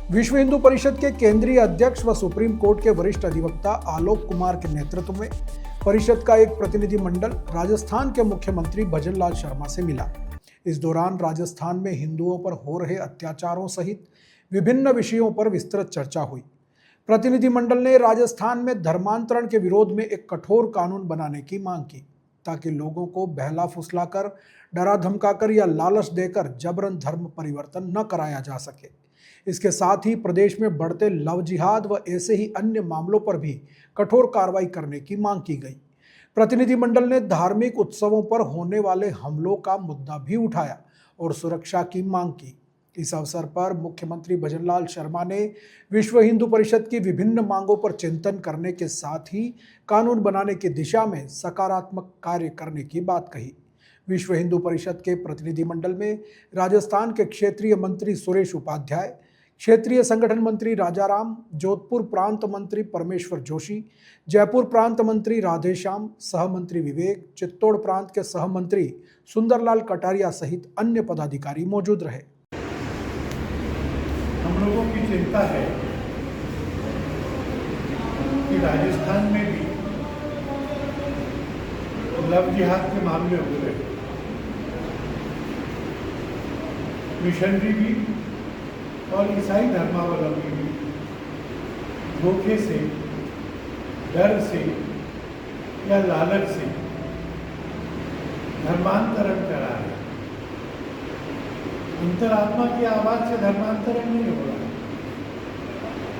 विश्व हिंदू परिषद के केंद्रीय अध्यक्ष व सुप्रीम कोर्ट के वरिष्ठ अधिवक्ता आलोक कुमार के नेतृत्व में परिषद का एक प्रतिनिधि मंडल राजस्थान के मुख्यमंत्री भजनलाल शर्मा से मिला। इस दौरान राजस्थान में हिंदुओं पर हो रहे अत्याचारों सहित विभिन्न विषयों पर विस्तृत चर्चा हुई। प्रतिनिधिमंडल ने राजस्थान में धर्मांतरण के विरोध में एक कठोर कानून बनाने की मांग की, ताकि लोगों को बहला फुसलाकर, डरा धमकाकर या लालच देकर जबरन धर्म परिवर्तन न कराया जा सके। इसके साथ ही प्रदेश में बढ़ते लव जिहाद व ऐसे ही अन्य मामलों पर भी कठोर कार्रवाई करने की मांग की गई। प्रतिनिधिमंडल ने धार्मिक उत्सवों पर होने वाले हमलों का मुद्दा भी उठाया और सुरक्षा की मांग की। इस अवसर पर मुख्यमंत्री भजनलाल शर्मा ने विश्व हिंदू परिषद की विभिन्न मांगों पर चिंतन करने के साथ ही कानून बनाने की दिशा में सकारात्मक कार्य करने की बात कही। विश्व हिंदू परिषद के प्रतिनिधिमंडल में राजस्थान के क्षेत्रीय मंत्री सुरेश उपाध्याय, क्षेत्रीय संगठन मंत्री राजाराम, जोधपुर प्रांत मंत्री परमेश्वर जोशी, जयपुर प्रांत मंत्री राधेश्याम, सहमंत्री विवेक, चित्तौड़ प्रांत के सहमंत्री सुंदरलाल कटारिया सहित अन्य पदाधिकारी मौजूद रहे। हम लोगों की चिंता है कि राजस्थान में भी लव जिहाद के मामले हो रहे, मिशनरी भी और ईसाई धर्मावलंबी भी धोखे से, डर से या लालच से धर्मांतरण करा रहे। अंतरात्मा की आवाज से धर्मांतरण नहीं हो रहा,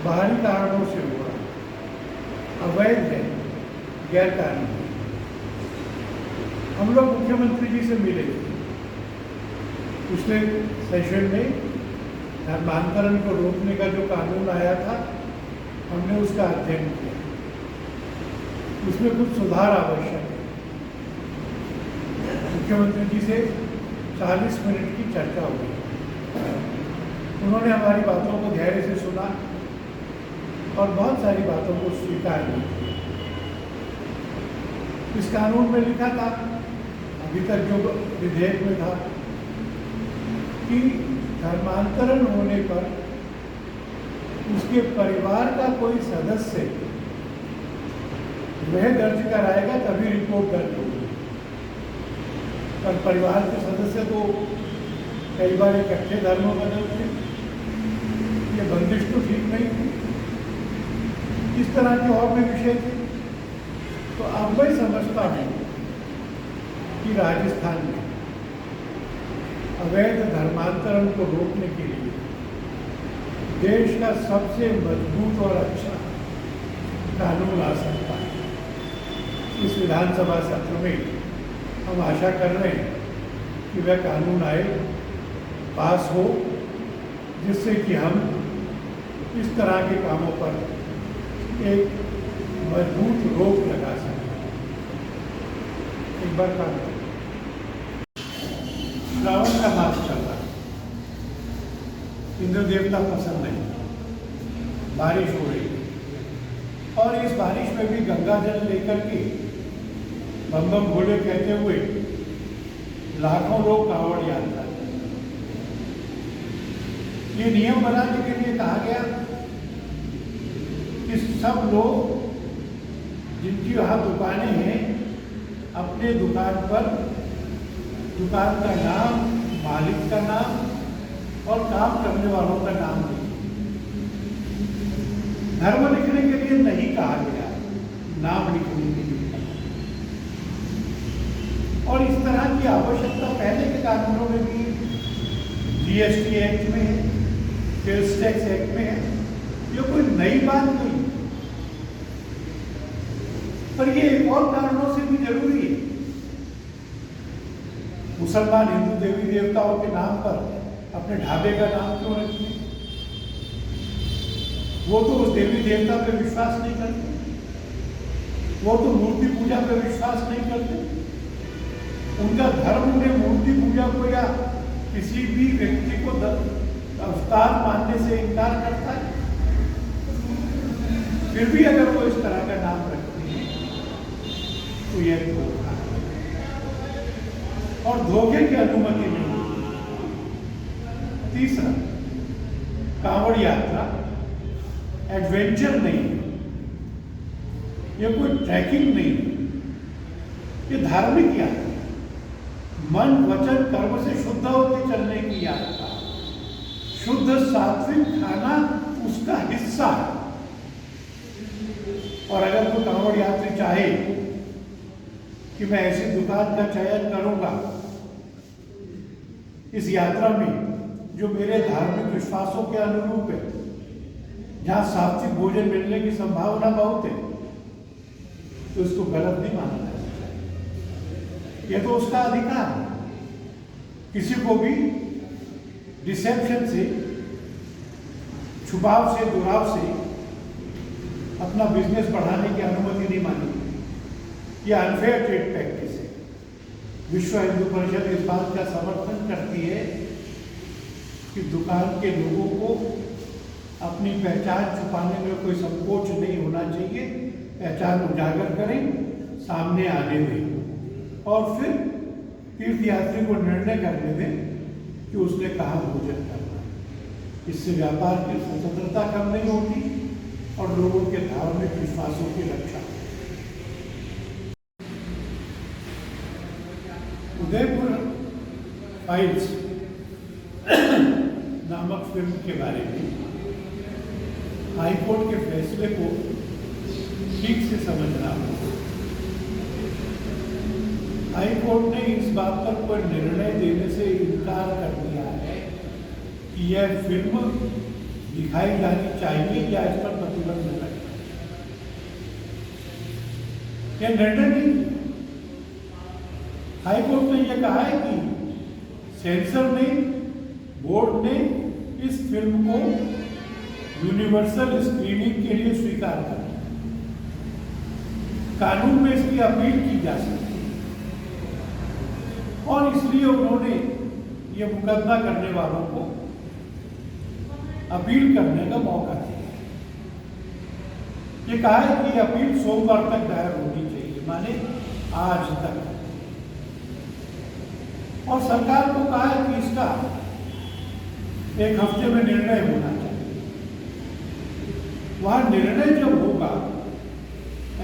बाहरी कारणों से हो रहा, अवैध है, गैर कानूनी। हम लोग मुख्यमंत्री जी से मिले पिछले सेशन में। धर्मांतरण को रोकने का जो कानून आया था, हमने उसका अध्ययन किया। उसमें कुछ सुधार आवश्यक है। मुख्यमंत्री जी से 40 मिनट की चर्चा हुई। उन्होंने हमारी बातों को धैर्य से सुना और बहुत सारी बातों को स्वीकार किया। इस कानून में लिखा था, अभी तक जो विधेयक में था, कि धर्मांतरण होने पर उसके परिवार का कोई सदस्य वह दर्ज कराएगा तभी रिपोर्ट दर्ज होगी। पर परिवार के सदस्य तो कई बार इकट्ठे धर्म बदलते, ये बंदिश तो ठीक नहीं थी। इस तरह के और भी विषय थे। तो अब मैं समझता हूँ कि राजस्थान में अवैध धर्मांतरण को रोकने के लिए देश का सबसे मजबूत और अच्छा कानून आ सकता है। इस विधानसभा सत्र में हम आशा कर रहे हैं कि वह कानून आए, पास हो, जिससे कि हम इस तरह के कामों पर एक मजबूत रोक लगा सकें। एक बार काम श्रावण का मास चल रहा है, इंद्र देवता पसंद नहीं, बारिश हो रही है और इस बारिश में भी गंगा जल लेकर के बम बम भोले कहते हुए लाखों लोग कांवड़ यात्रा। ये नियम बनाने के लिए कहा गया कि सब लोग जिनकी वहाँ दुकानें हैं, अपने दुकान पर दुकान का नाम, मालिक का नाम और काम करने वालों का नाम लिखें। धर्म लिखने के लिए नहीं कहा गया, नाम लिखने के लिए। और इस तरह की आवश्यकता पहले के कानूनों में भी, जीएसटी एक्ट में है, सेल्स टैक्स एक्ट में है। ये कोई नई बात नहीं, पर ये एक और कारणों से भी जरूरी है। मुसलमान हिंदू देवी देवताओं के नाम पर अपने ढाबे का नाम क्यों रखते? वो तो उस देवी देवता पे विश्वास नहीं करते, वो तो मूर्ति पूजा पे विश्वास नहीं करते। उनका धर्म उन्हें मूर्ति पूजा को या किसी भी व्यक्ति को अवतार मानने से इनकार करता है। फिर भी अगर वो इस तरह का नाम रखते हैं तो यह धोखा है और धोखे की अनुमति नहीं। तीसरा, कांवड़ यात्रा यात्रा एडवेंचर नहीं है, ये कोई ट्रैकिंग नहीं है, ये धार्मिक यात्रा, मन वचन कर्म से शुद्ध होकर चलने की यात्रा। शुद्ध सात्विक खाना उसका हिस्सा है। और अगर कोई कांवड़ यात्री चाहे कि मैं ऐसी दुकान का चयन करूंगा इस यात्रा में जो मेरे धार्मिक विश्वासों के अनुरूप है, जहां सात्विक भोजन मिलने की संभावना बहुत है, तो इसको गलत नहीं माना जा सकता। यह तो उसका अधिकार है। किसी को भी डिसेप्शन से, छुपाव से, दुराव से अपना बिजनेस बढ़ाने की अनुमति नहीं मानी। यह अनफेयर ट्रेड प्रैक्टिस है। विश्व हिंदू परिषद इस बात का समर्थन करती है कि दुकान के लोगों को अपनी पहचान छुपाने में कोई संकोच नहीं होना चाहिए। पहचान उजागर करें, सामने आने दें और फिर तीर्थयात्री को निर्णय करने दें कि उसने कहाँ भोजन करना है। इससे व्यापार की स्वतंत्रता कम नहीं होती और लोगों के धार्मिक विश्वासों की रक्षा। उदयपुर फाइल्स नामक फिल्म के बारे में हाईकोर्ट के फैसले को ठीक से समझना होगा। हाईकोर्ट ने इस बात पर कोई निर्णय देने से इनकार कर दिया है कि यह फिल्म दिखाई जानी चाहिए या इस पर प्रतिबंध लगना। यह निर्णय नहीं किया। हाईकोर्ट ने यह कहा है कि सेंसर ने, बोर्ड ने इस फिल्म को यूनिवर्सल स्क्रीनिंग के लिए स्वीकार कर लिया। कानून में इसकी अपील की जा सकती है और इसलिए उन्होंने ये मुकदमा करने वालों को अपील करने का मौका दिया। ये कहा है कि अपील सोमवार तक दायर होनी चाहिए, माने आज तक। और सरकार को कहा है कि इसका एक हफ्ते में निर्णय होना चाहिए। वहां निर्णय जब होगा,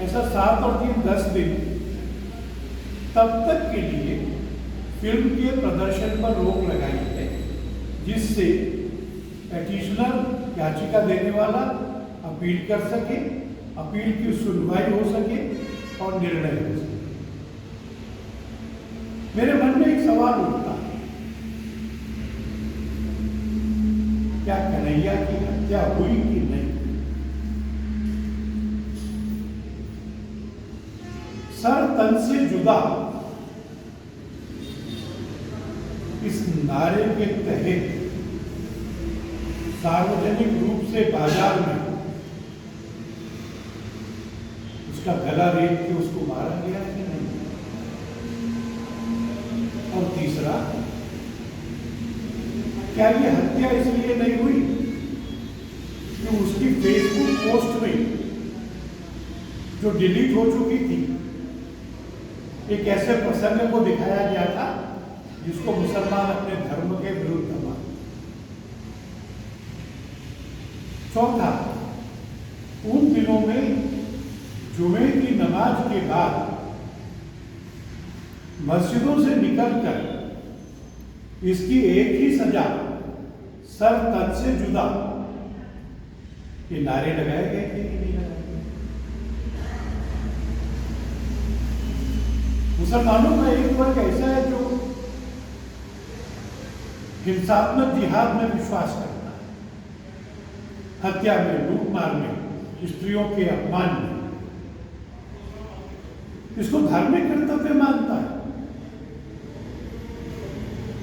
ऐसा 7 और 3 10 दिन, तब तक के लिए फिल्म के प्रदर्शन पर रोक लगाई है, जिससे पेटिशनर, याचिका देने वाला अपील कर सके, अपील की सुनवाई हो सके और निर्णय हो सके। मेरे मन में एक सवाल उठता है, क्या कन्हैया की हत्या हुई कि नहीं? सर तन से जुदा इस नारे के तहत सार्वजनिक रूप से बाजार में उसका गला रेत के उसको मारा गया कि नहीं? और तीसरा, क्या ये हत्या इसलिए नहीं हुई कि उसकी फेसबुक पोस्ट में जो डिलीट हो चुकी थी, एक ऐसे प्रसंग को दिखाया गया था जिसको मुसलमान अपने धर्म के विरुद्ध मानते। चौथा, उन दिनों में जुमे की नमाज के बाद मस्जिदों से निकलकर इसकी एक ही सजा, सर तन से जुदा, ये नारे लगाए गए थे कि नहीं लगाए गए? मुसलमानों का एक वर्ग ऐसा है जो हिंसात्मक जिहाद में विश्वास करता है, हत्या में, लूटमार में, स्त्रियों के अपमान में, इसको धार्मिक कर्तव्य मानता है।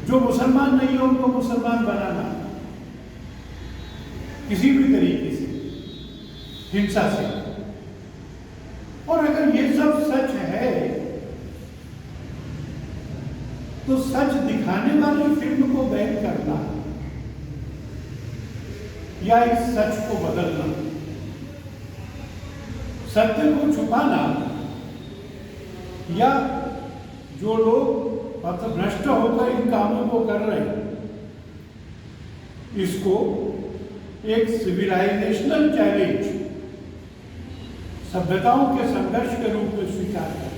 जो मुसलमान नहीं है उनको मुसलमान बनाना किसी भी तरीके से, हिंसा से। और अगर ये सब सच है तो सच दिखाने वाली फिल्म को बैन करना या इस सच को बदलना, सत्य को छुपाना, या जो लोग पथभ्रष्ट होकर इन कामों को कर रहे हैं, इसको एक सिविलाइजेशनल चैलेंज, सभ्यताओं के संघर्ष के रूप में स्वीकार कर।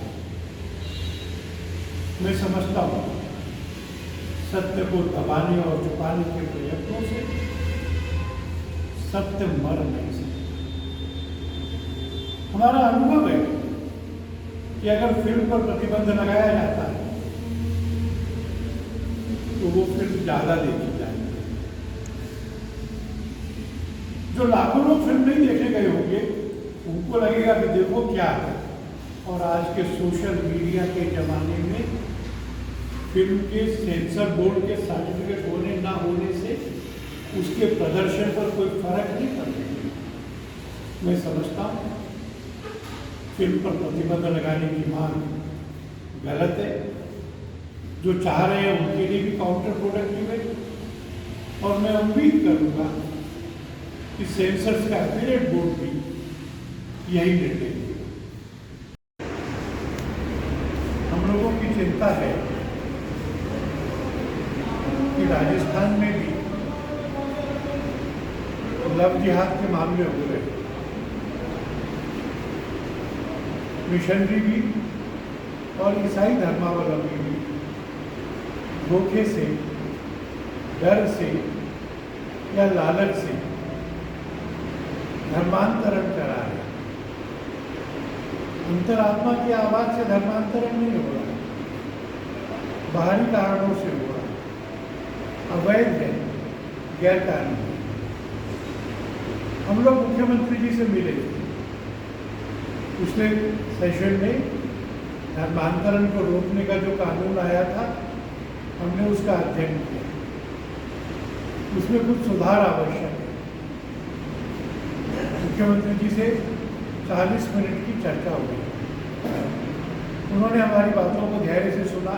मैं समझता हूं सत्य को दबाने और छुपाने के प्रयत्नों से सत्य मर नहीं सकता। हमारा अनुभव है कि अगर फिल्म पर प्रतिबंध लगाया जाता है तो वो फिल्म ज्यादा देखी जाएगी। जो लाखों लोग फिल्म नहीं देखने गए होंगे उनको लगेगा कि देखो क्या है। और आज के सोशल मीडिया के जमाने में फिल्म के सेंसर बोर्ड के सर्टिफिकेट होने ना होने से उसके प्रदर्शन पर कोई फर्क नहीं पड़ता। मैं समझता हूँ फिल्म पर प्रतिबंध लगाने की मांग गलत है। जो चाह रहे हैं उनके लिए भी काउंटर प्रोडक्टिव है। और मैं उम्मीद करूँगा कि सेंसर्स का अपीलेट बोर्ड भी यही निर्णय लेगा। हम लोगों की चिंता है कि राजस्थान में भी लव जिहाद के मामले हो रहे, मिशनरी भी और ईसाई धर्मावलंबी भी धोखे से, डर से या लालच से धर्मांतरण करा है। अंतरात्मा की आवाज से धर्मांतरण नहीं हो रहा, बाहरी कारणों से हो रहा, अवैध है, गैर कानूनी। हम लोग मुख्यमंत्री जी से मिले पिछले सेशन में। धर्मांतरण को रोकने का जो कानून आया था हमने उसका अध्ययन किया। उसमें कुछ सुधार आवश्यक है। मुख्यमंत्री जी से 40 मिनट की चर्चा हुई। उन्होंने हमारी बातों को धैर्य से सुना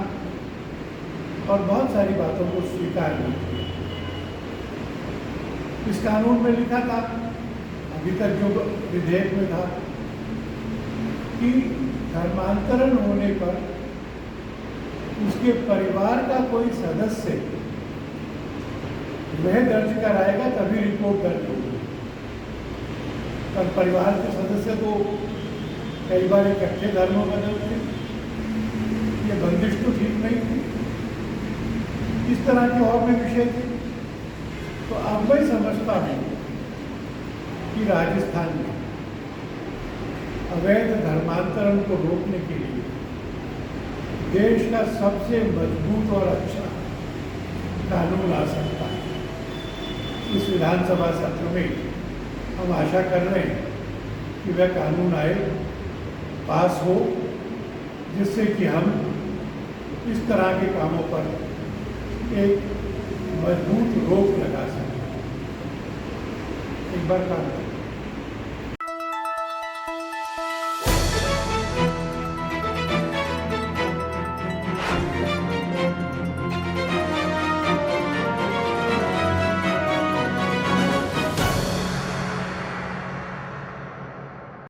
और बहुत सारी बातों को स्वीकार भी किया। इस कानून में लिखा था, अभी तक जो विधेयक में था, कि धर्मांतरण होने पर उसके परिवार का कोई सदस्य वह दर्ज कराएगा तभी रिपोर्ट दर्ज होगी। पर परिवार के सदस्य तो कई बार इकट्ठे धर्मों बदलते, ये बंदिश तो ठीक नहीं थी। इस तरह के और भी विषय थे। तो अब मैं समझता हूँ कि राजस्थान में अवैध धर्मांतरण को रोकने के लिए देश का सबसे मजबूत और अच्छा कानून आ सकता है। इस विधानसभा सत्र में हम आशा कर रहे हैं कि वह कानून आए, पास हो, जिससे कि हम इस तरह के कामों पर एक मजबूत रोक लगा सकें। एक बार काम